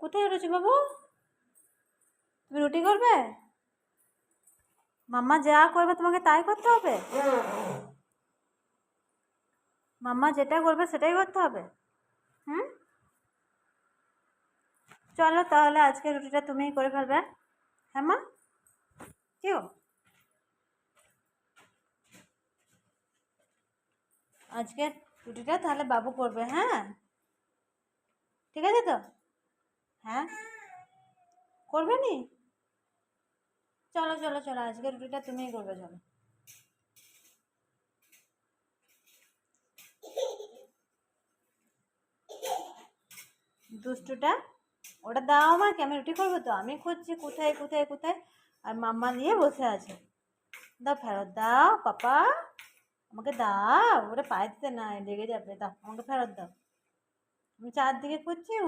কোথায় রয়েছে বাবু? তুমি রুটি করবে? মাম্মা যা করবে তোমাকে তাই করতে হবে? মাম্মা যেটা করবে সেটাই করতে হবে? হুম, চলো তাহলে আজকে রুটিটা তুমিই করে ফেলবে। হ্যাঁ মা, কেউ আজকে রুটিটা তাহলে বাবু করবে। হ্যাঁ, ঠিক আছে তো? হ্যাঁ, করবে নি? চলো চলো চলো, আজকে রুটিটা তুমিই করবে, চলো। দুষ্টুটা, ওটা দাও আমাকে, আমি রুটি করবো তো। আমি খুঁজছি কোথায় কোথায় কোথায়, আর মাম্মা নিয়ে বসে আছে। দাও, ফেরত দাও পাপা, আমাকে দাও। ওটা পায়ে দিতে না, লেগে যাবে। দাও আমাকে, ফেরত দাও। আমি চারদিকে খুঁজছি।